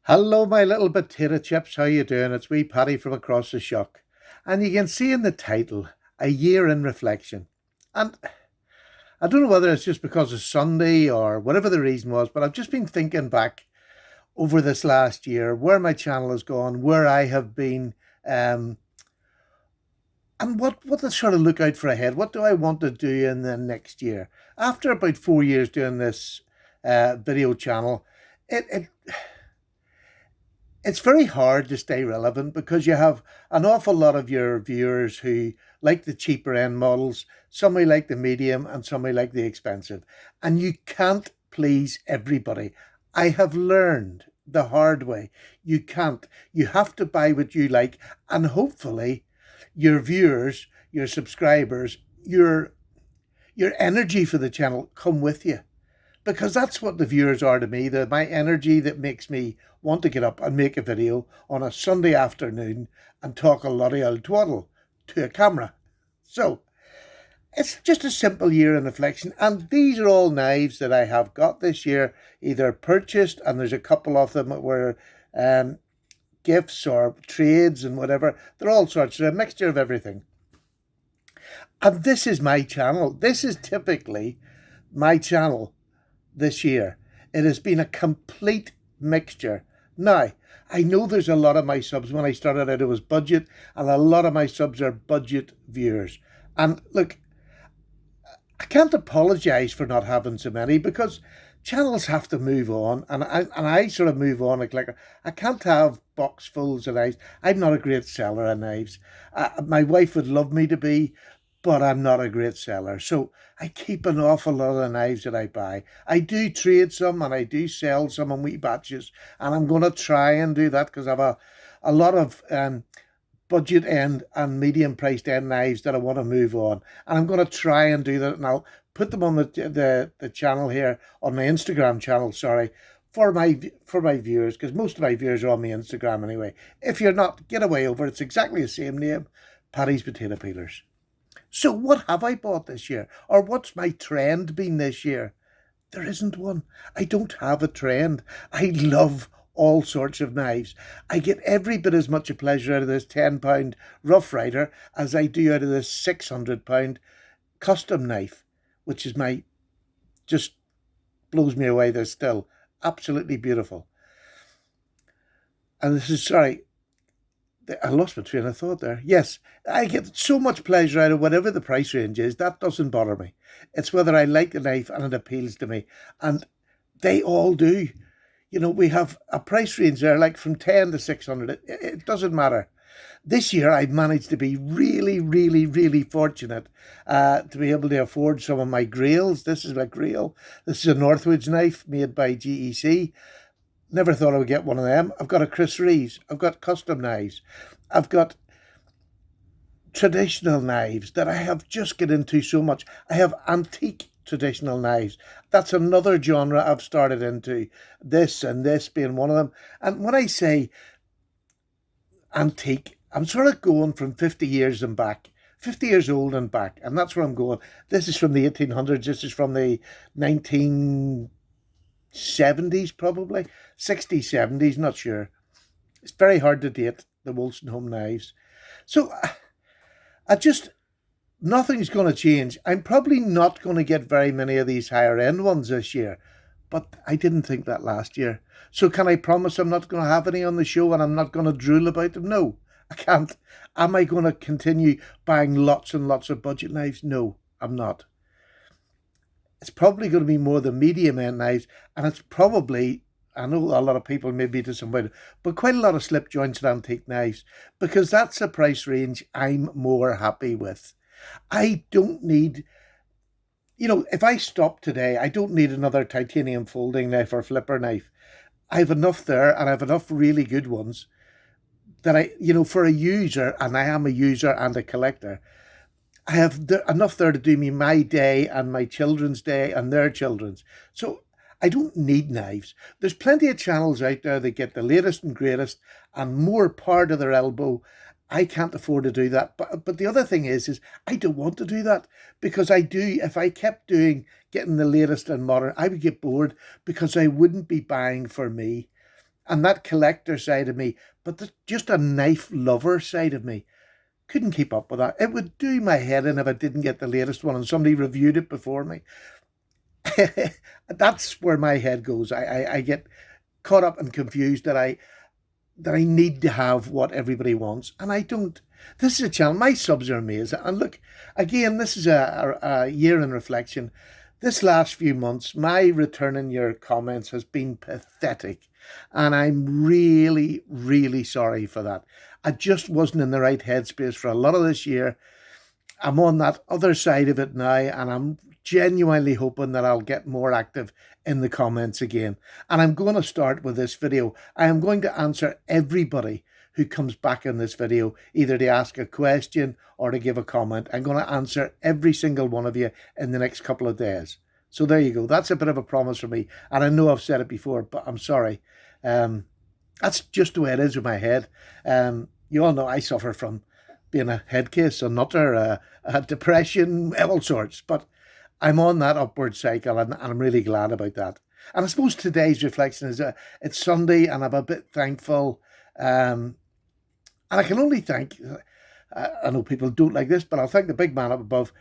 Hello, my little potato chips. How you doing? It's wee Paddy from across the shock. And you can see in the title, A Year in Reflection. And I don't know whether it's just because it's Sunday or whatever the reason was, but I've just been thinking back over this last year, where my channel has gone, where I have been, um, and what to sort of look out for ahead. What do I want to do in the next year? After about 4 years doing this video channel, it it's very hard to stay relevant because you have an awful lot of your viewers who like the cheaper end models, some who like the medium, and some who like the expensive. And you can't please everybody. I have learned the hard way. You can't. You have to buy what you like, and hopefully your viewers, your subscribers, your energy for the channel come with you, because that's what the viewers are to me. They're my energy that makes me want to get up and make a video on a Sunday afternoon and talk a lot of old twaddle to a camera. So it's just a simple year in reflection, and these are all knives that I have got this year, either purchased, and there's a couple of them that were gifts or trades and whatever. They're all sorts. They're a mixture of everything. And this is my channel. This is typically my channel this year. It has been a complete mixture. Now, I know there's a lot of my subs, when I started out, it was budget, and a lot of my subs are budget viewers. And look, I can't apologize for not having so many, because channels have to move on, and I sort of move on like I can't have box fulls of knives. I'm not a great seller of knives. My wife would love me to be, but I'm not a great seller. So I keep an awful lot of the knives that I buy. I do trade some and I do sell some in wee batches, and I'm going to try and do that because I have a lot of budget end and medium priced end knives that I want to move on, and I'm going to try and do that. And I'll put them on the channel here, on my Instagram channel. Sorry. For my viewers, because most of my viewers are on my Instagram anyway. If you're not, get away over. It's exactly the same name, Paddy's Potato Peelers. So what have I bought this year? Or what's my trend been this year? There isn't one. I don't have a trend. I love all sorts of knives. I get every bit as much a pleasure out of this £10 Rough Rider as I do out of this £600 custom knife, which is just blows me away. This still absolutely beautiful. And this is, sorry, I lost my train of thought there. Yes, I get so much pleasure out of whatever the price range is. That doesn't bother me. It's whether I like the knife and it appeals to me. And they all do. We have a price range there, like from 10 to 600. It doesn't matter. This year, I've managed to be really, really, really fortunate to be able to afford some of my Grails. This is my Grail. This is a Northwoods knife made by GEC. Never thought I would get one of them. I've got a Chris Reeves. I've got custom knives. I've got traditional knives that I have just get into so much. I have antique traditional knives. That's another genre I've started into. This and this being one of them. And when I say antique, I'm sort of going from 50 years and back. 50 years old and back. And that's where I'm going. This is from the 1800s. This is from the 1970s, probably 60s, 70s, not sure. It's very hard to date the Wolstenholme knives. So I just, nothing's going to change. I'm probably not going to get very many of these higher end ones this year, but I didn't think that last year. So can I promise I'm not going to have any on the show and I'm not going to drool about them? No, I can't. Am I going to continue buying lots and lots of budget knives? No, I'm not. It's probably going to be more the medium end knives, and it's probably, I know a lot of people may be disappointed, but quite a lot of slip joints and antique knives, because that's a price range I'm more happy with. I don't need, if I stop today, I don't need another titanium folding knife or flipper knife. I have enough there, and I have enough really good ones that for a user, and I am a user and a collector, I have enough there to do me my day and my children's day and their children's. So I don't need knives. There's plenty of channels out there that get the latest and greatest and more part of their elbow. I can't afford to do that. But the other thing is I don't want to do that, because if I kept getting the latest and modern, I would get bored, because I wouldn't be buying for me. And that collector side of me, but just a knife lover side of me, couldn't keep up with that. It would do my head in if I didn't get the latest one and somebody reviewed it before me. That's where my head goes. I get caught up and confused that I need to have what everybody wants, and I don't. This is a challenge. My subs are amazing, and look, again, this is a year in reflection. This last few months, my return in your comments has been pathetic, and I'm really, really sorry for that. I just wasn't in the right headspace for a lot of this year. I'm on that other side of it now, and I'm genuinely hoping that I'll get more active in the comments again. And I'm going to start with this video. I am going to answer everybody who comes back in this video, either to ask a question or to give a comment. I'm going to answer every single one of you in the next couple of days. So there you go. That's a bit of a promise for me. And I know I've said it before, but I'm sorry. That's just the way it is with my head. You all know I suffer from being a head case, a nutter, a depression, all sorts. But I'm on that upward cycle, and I'm really glad about that. And I suppose today's reflection is it's Sunday, and I'm a bit thankful. And I can only thank, I know people don't like this, but I'll thank the big man up above.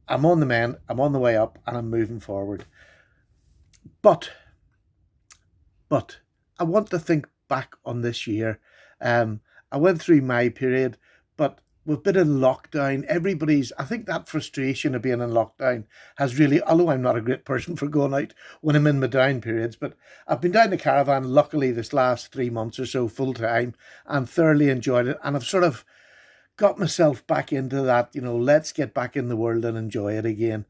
I'm on the mend, I'm on the way up, and I'm moving forward. But I want to think back on this year. I went through my period, but we've been in lockdown. I think that frustration of being in lockdown has really, although I'm not a great person for going out when I'm in my down periods, but I've been down the caravan, luckily, this last 3 months or so full time, and thoroughly enjoyed it. And I've sort of got myself back into that, let's get back in the world and enjoy it again.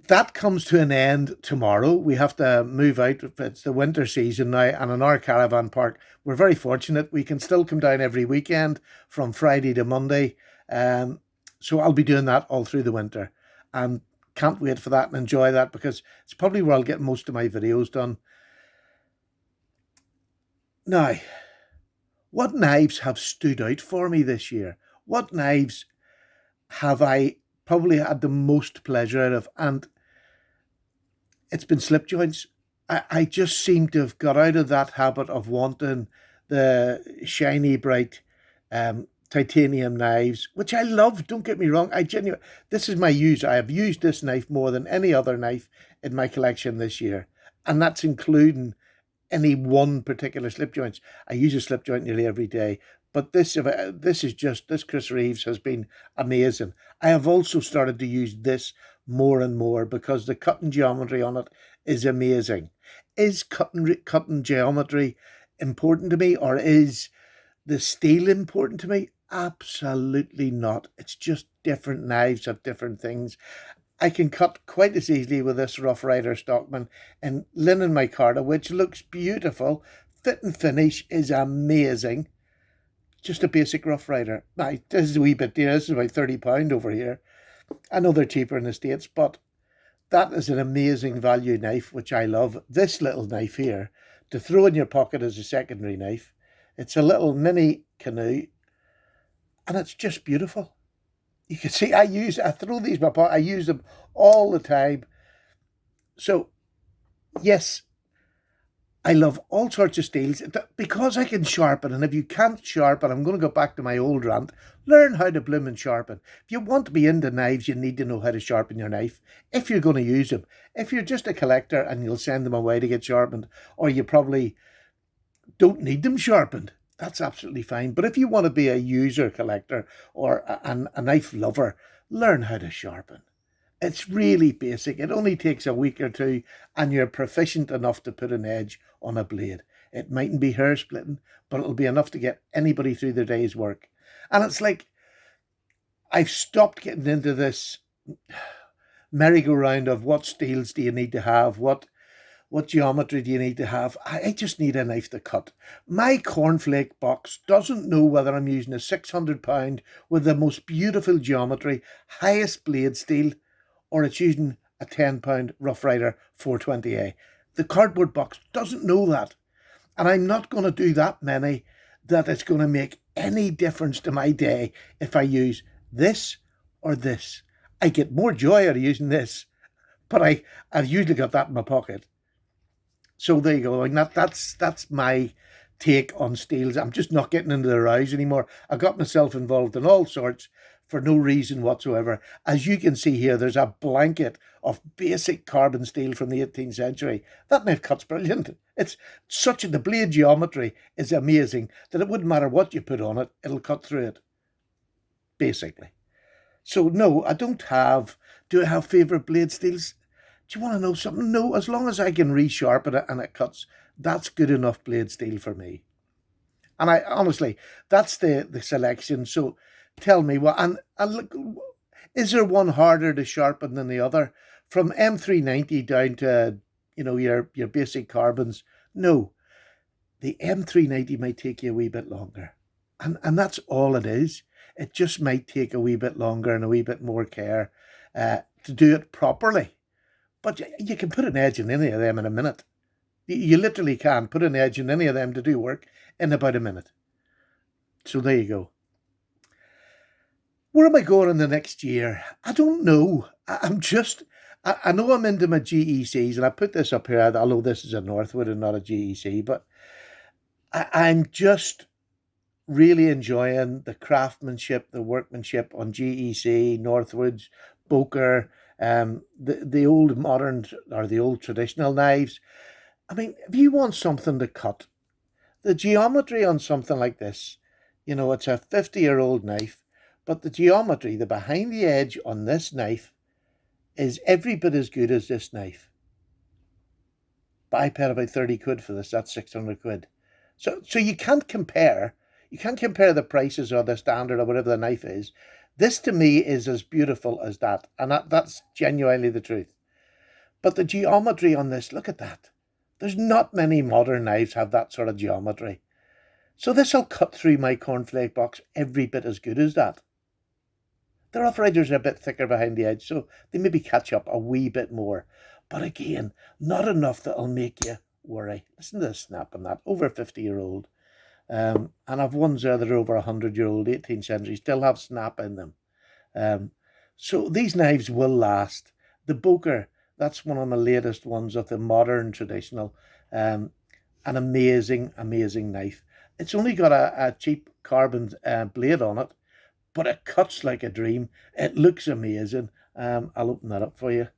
That comes to an end tomorrow. We have to move out. It's the winter season now, and in our caravan park, we're very fortunate. We can still come down every weekend from Friday to Monday. So I'll be doing that all through the winter, and can't wait for that and enjoy that, because it's probably where I'll get most of my videos done. Now, what knives have stood out for me this year? What knives have I probably had the most pleasure out of? And it's been slip joints. I just seem to have got out of that habit of wanting the shiny, bright titanium knives, which I love. Don't get me wrong. This is my use. I have used this knife more than any other knife in my collection this year, and that's including any one particular slip joints. I use a slip joint nearly every day, but this Chris Reeves has been amazing. I have also started to use this more and more because the cutting geometry on it is amazing. Is cutting geometry important to me, or is the steel important to me? Absolutely not. It's just different knives have different things. I can cut quite as easily with this Rough Rider Stockman in linen micarta, which looks beautiful. Fit and finish is amazing. Just a basic Rough Rider. Now, this is a wee bit dear. This is about £30 over here. I know they're cheaper in the States, but that is an amazing value knife, which I love. This little knife here, to throw in your pocket as a secondary knife. It's a little mini canoe, and it's just beautiful. You can see I throw these in my pocket. I use them all the time. So, yes, I love all sorts of steels because I can sharpen. And if you can't sharpen, I'm going to go back to my old rant. Learn how to bloom and sharpen. If you want to be into knives, you need to know how to sharpen your knife if you're going to use them. If you're just a collector and you'll send them away to get sharpened, or you probably don't need them sharpened, that's absolutely fine. But if you want to be a user collector or a knife lover, learn how to sharpen. It's really basic. It only takes a week or two and you're proficient enough to put an edge on a blade. It mightn't be hair splitting, but it'll be enough to get anybody through their day's work. And it's like, I've stopped getting into this merry-go-round of what steels do you need to have, what geometry do you need to have. I just need a knife to cut. My cornflake box doesn't know whether I'm using a £600 with the most beautiful geometry, highest blade steel, or it's using a £10 Rough Rider 420A. The cardboard box doesn't know that. And I'm not going to do that many that it's going to make any difference to my day if I use this or this. I get more joy out of using this, but I've usually got that in my pocket. So there you go. And that's my take on steels. I'm just not getting into the rows anymore. I got myself involved in all sorts for no reason whatsoever. As you can see here, there's a blanket of basic carbon steel from the 18th century. That knife cuts brilliant. It's the blade geometry is amazing that it wouldn't matter what you put on it, it'll cut through it, basically. So no, I don't have. Do I have favourite blade steels? Do you want to know something? No, as long as I can resharpen it and it cuts, that's good enough blade steel for me. And I honestly, that's the selection. So tell me what, and look, is there one harder to sharpen than the other? From M390 down to your basic carbons? No, the M390 might take you a wee bit longer, and that's all it is. It just might take a wee bit longer and a wee bit more care to do it properly. But you can put an edge in any of them in a minute. You literally can put an edge in any of them to do work in about a minute. So there you go. Where am I going in the next year? I don't know. I know I'm into my GECs, and I put this up here, although this is a Northwood and not a GEC, but I'm just really enjoying the craftsmanship, the workmanship on GEC, Northwoods, Boker, the old modern or the old traditional knives. I mean, if you want something to cut, the geometry on something like this, it's a 50-year-old knife, but the geometry, the behind the edge on this knife is every bit as good as this knife. But I paid about 30 quid for this, that's 600 quid. So you can't compare. You can't compare the prices or the standard or whatever the knife is. This to me is as beautiful as that, and that's genuinely the truth. But the geometry on this, look at that. There's not many modern knives have that sort of geometry. So this will cut through my cornflake box every bit as good as that. The Rough Riders are a bit thicker behind the edge, so they maybe catch up a wee bit more. But again, not enough that'll make you worry. Listen to the snap on that, over 50-year-old. And I've ones there that are over 100-year-old, 18th century, still have snap in them. So these knives will last. The Boker, that's one of my latest ones of the modern traditional. An amazing, amazing knife. It's only got a cheap carbon blade on it, but it cuts like a dream. It looks amazing. I'll open that up for you.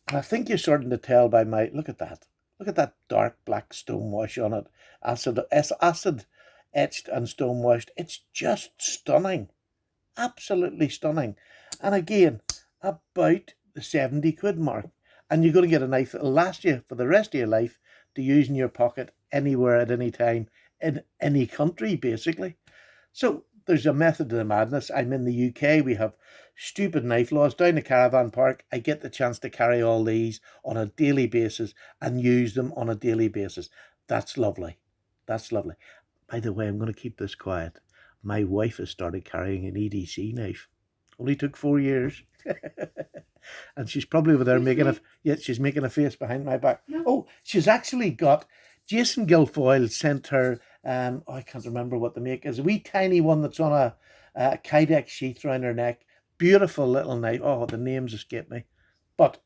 And I think you're starting to tell by look at that. Look at that dark black stonewash on it. Acid etched and stonewashed. It's just stunning. Absolutely stunning. And again, about the 70 quid mark. And you're going to get a knife that'll last you for the rest of your life to use in your pocket anywhere at any time in any country, basically. So there's a method to the madness. I'm in the UK. We have stupid knife laws. Down the caravan park, I get the chance to carry all these on a daily basis and use them on a daily basis. That's lovely. That's lovely. By the way, I'm going to keep this quiet. My wife has started carrying an EDC knife. Only took 4 years. And she's probably over there she's making a face behind my back. No. Oh, she's actually got, Jason Guilfoyle sent her, I can't remember what the make is, a wee tiny one that's on a Kydex sheath around her neck. Beautiful little knife. Oh, the names escape me. But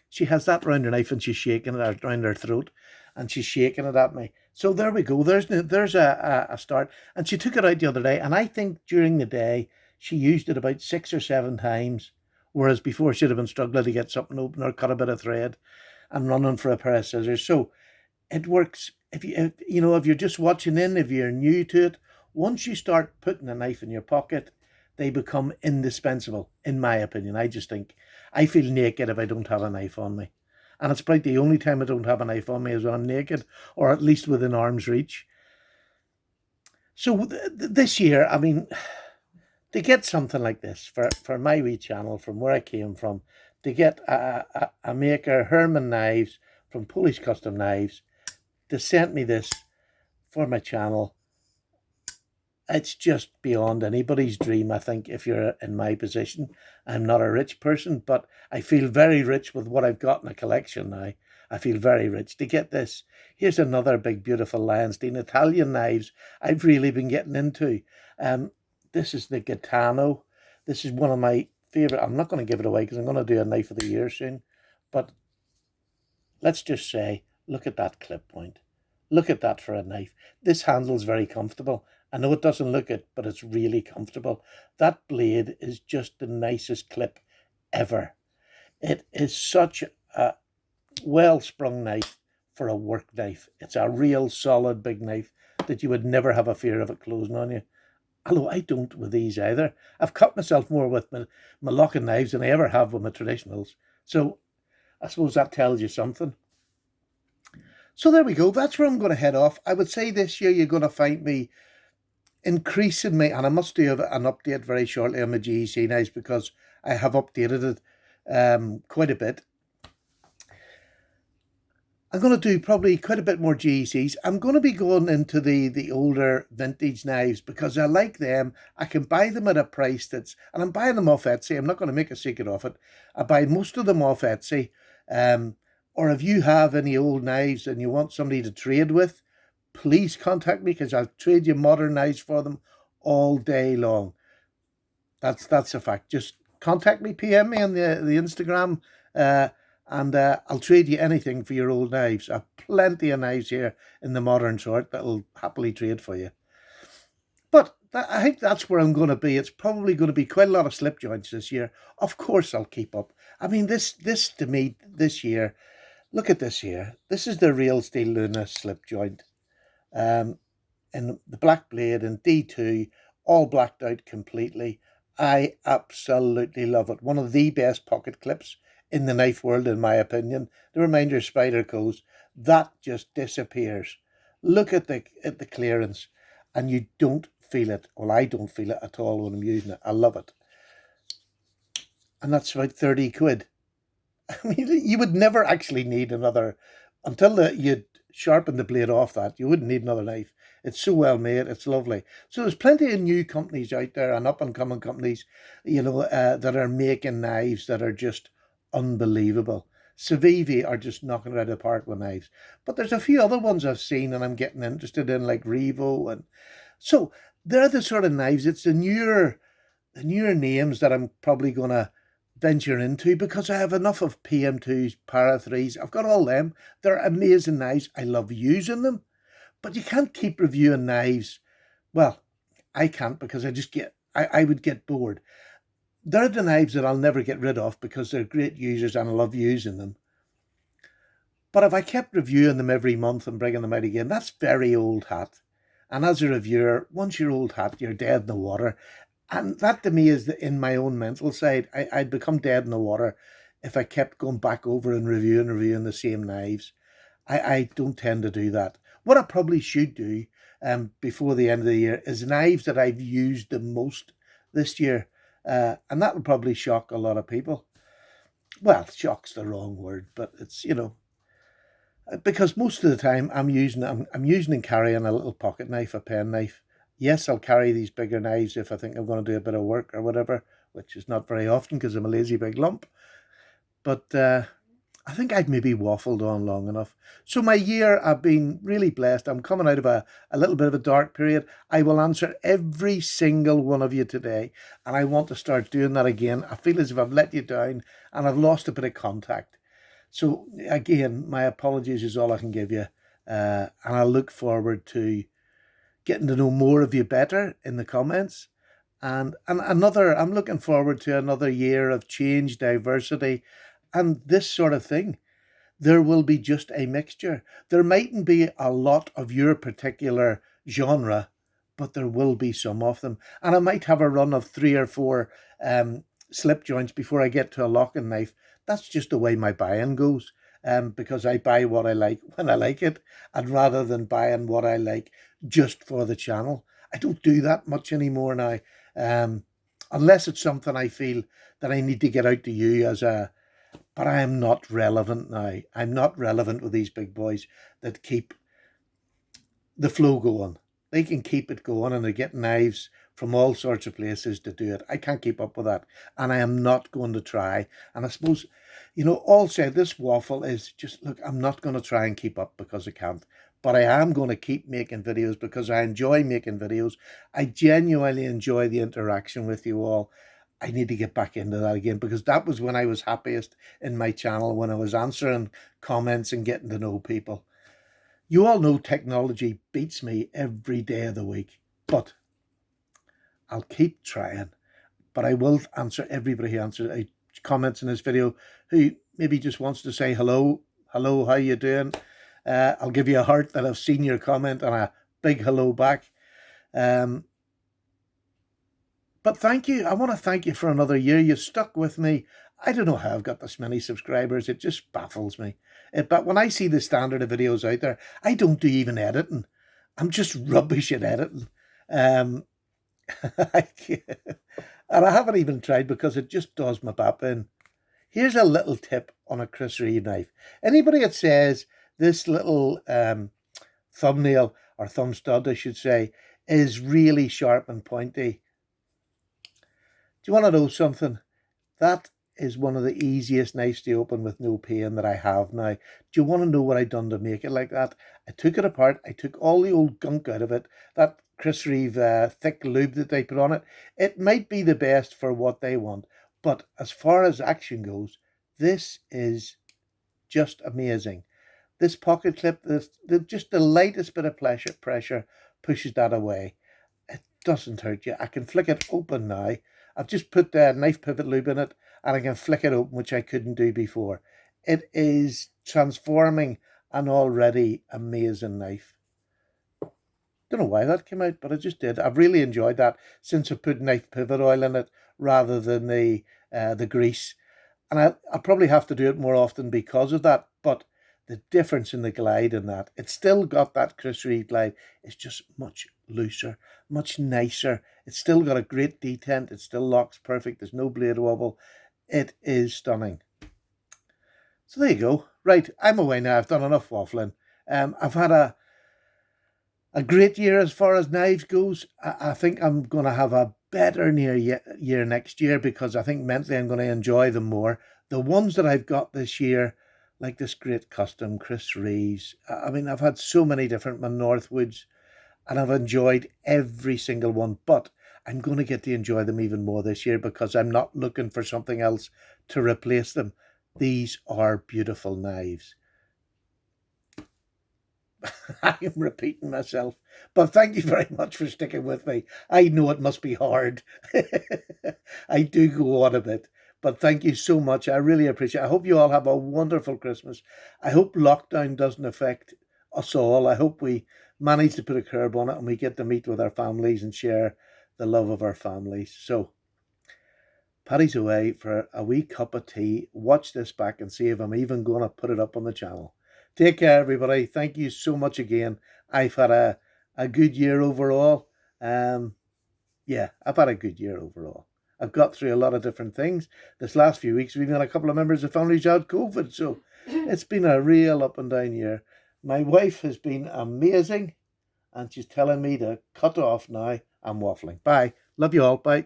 she has that round her knife and she's shaking it around her throat and she's shaking it at me. So there we go. There's a start. And she took it out the other day, and I think during the day she used it about 6 or 7 times. Whereas before she'd have been struggling to get something open or cut a bit of thread and running for a pair of scissors. So it works. If you're just watching if you're new to it, once you start putting a knife in your pocket, they become indispensable, in my opinion. I just think I feel naked if I don't have a knife on me. And it's probably the only time I don't have a knife on me is when I'm naked, or at least within arm's reach. So this year, I mean, to get something like this for my wee channel, from where I came from, to get a maker, Herman Knives, from Polish Custom Knives, to send me this for my channel, it's just beyond anybody's dream. I think if you're in my position, I'm not a rich person, but I feel very rich with what I've got in a collection now. I feel very rich to get this. Here's another big, beautiful Lionsden Italian knives I've really been getting into. This is the Gaetano. This is one of my favourite. I'm not going to give it away because I'm going to do a knife of the year soon. But let's just say, look at that clip point. Look at that for a knife. This handle's very comfortable. I know it doesn't look it, but it's really comfortable. That blade is just the nicest clip ever. It is such a well-sprung knife for a work knife. It's a real solid big knife that you would never have a fear of it closing on you. Although I don't with these either. I've cut myself more with my locking knives than I ever have with my traditionals. So I suppose that tells you something. So there we go. That's where I'm going to head off. I would say this year you're going to find me increasing my, and I must do an update very shortly on my GEC knives because I have updated it quite a bit. I'm going to do probably quite a bit more GECs. I'm going to be going into the older vintage knives because I like them. I can buy them at a price that's, and I'm buying them off Etsy. I'm not going to make a secret of it. I buy most of them off Etsy. Or if you have any old knives and you want somebody to trade with, please contact me because I'll trade you modern knives for them all day long. That's a fact. Just contact me, PM me on the Instagram. And I'll trade you anything for your old knives. I have plenty of knives here in the modern sort that will happily trade for you. But I think that's where I'm going to be. It's probably going to be quite a lot of slip joints this year. Of course I'll keep up. I mean, this to me, this year, look at this here. This is the Real Steel Luna slip joint. In the black blade in D2, all blacked out completely. I absolutely love it. One of the best pocket clips in the knife world, in my opinion. The Reminder Spyderco's, that just disappears. Look at the clearance, and you don't feel it. Well, I don't feel it at all when I'm using it. I love it. And that's about 30 quid. I mean, you would never actually need another, until you'd sharpen the blade off that, you wouldn't need another knife. It's so well made, it's lovely. So there's plenty of new companies out there and up and coming companies, that are making knives that are just unbelievable. Civivi are just knocking it out of the park with knives. But there's a few other ones I've seen and I'm getting interested in, like Revo. And so they're the sort of knives, it's the newer names that I'm probably going to venture into because I have enough of PM2s, Para 3s. I've got all them. They're amazing knives. I love using them. But you can't keep reviewing knives. Well, I can't because I would get bored. They're the knives that I'll never get rid of because they're great users and I love using them. But if I kept reviewing them every month and bringing them out again, that's very old hat. And as a reviewer, once you're old hat, you're dead in the water. And that to me is in my own mental side. I'd become dead in the water if I kept going back over and reviewing the same knives. I don't tend to do that. What I probably should do before the end of the year is knives that I've used the most this year. And that will probably shock a lot of people. Well, shock's the wrong word, but it's, because most of the time I'm using and carrying a little pocket knife, a pen knife. Yes, I'll carry these bigger knives if I think I'm going to do a bit of work or whatever, which is not very often because I'm a lazy big lump. But I think I've maybe waffled on long enough. So my year, I've been really blessed. I'm coming out of a little bit of a dark period. I will answer every single one of you today, and I want to start doing that again. I feel as if I've let you down and I've lost a bit of contact. So again, my apologies is all I can give you. And I look forward to getting to know more of you better in the comments. And I'm looking forward to another year of change, diversity, and this sort of thing. There will be just a mixture. There mightn't be a lot of your particular genre, but there will be some of them. And I might have a run of 3 or 4 slip joints before I get to a locking knife. That's just the way my buying goes. Because I buy what I like when I like it, and rather than buying what I like just for the channel. I don't do that much anymore now, unless it's something I feel that I need to get out to you but I am not relevant now. I'm not relevant with these big boys that keep the flow going. They can keep it going and they get knives from all sorts of places to do it. I can't keep up with that, and I am not going to try. And I suppose, all said, this waffle is just, look, I'm not going to try and keep up because I can't. But I am going to keep making videos because I enjoy making videos. I genuinely enjoy the interaction with you all. I need to get back into that again, because that was when I was happiest in my channel, when I was answering comments and getting to know people. You all know technology beats me every day of the week, but I'll keep trying. But I will answer everybody who comments in this video, who maybe just wants to say hello. Hello, how you doing? I'll give you a heart that I've seen your comment, and a big hello back. But thank you. I want to thank you for another year. You've stuck with me. I don't know how I've got this many subscribers. It just baffles me. But when I see the standard of videos out there, I don't do even editing. I'm just rubbish at editing. And I haven't even tried, because it just does my bap in. Here's a little tip on a Chris Reeve knife. Anybody that says this little thumbnail, or thumb stud, I should say, is really sharp and pointy, do you want to know something? That is one of the easiest knives to open with no pain that I have now. Do you want to know what I done to make it like that? I took it apart. I took all the old gunk out of it. That Chris Reeve thick lube that they put on it. It might be the best for what they want, but as far as action goes, this is just amazing. This pocket clip, just the lightest bit of pressure pushes that away. It doesn't hurt you. I can flick it open now. I've just put the knife pivot lube in it, and I can flick it open, which I couldn't do before. It is transforming an already amazing knife. Don't know why that came out, but I just did. I've really enjoyed that since I put knife pivot oil in it rather than the grease. And I'll probably have to do it more often because of that, but the difference in the glide in that, it's still got that Chris Reeve glide. It's just much looser, much nicer. It's still got a great detent. It still locks perfect. There's no blade wobble. It is stunning. So there you go. Right, I'm away now. I've done enough waffling. I've had a great year as far as knives goes. I think I'm going to have a better year next year, because I think mentally I'm going to enjoy them more. The ones that I've got this year, like this great custom Chris Reeves. I mean, I've had so many different Northwoods, and I've enjoyed every single one, but I'm going to get to enjoy them even more this year, because I'm not looking for something else to replace them. These are beautiful knives. I am repeating myself, but thank you very much for sticking with me. I know it must be hard. I do go on a bit, but thank you so much. I really appreciate it. I hope you all have a wonderful Christmas. I hope lockdown doesn't affect us all. I hope we manage to put a curb on it, and we get to meet with our families and share the love of our families. So, Paddy's away for a wee cup of tea. Watch this back and see if I'm even going to put it up on the channel. Take care, everybody. Thank you so much again. I've had a good year overall. Yeah, I've had a good year overall. I've got through a lot of different things. This last few weeks, we've had a couple of members of families out COVID, so it's been a real up and down year. My wife has been amazing, and she's telling me to cut off now. I'm waffling. Bye. Love you all. Bye.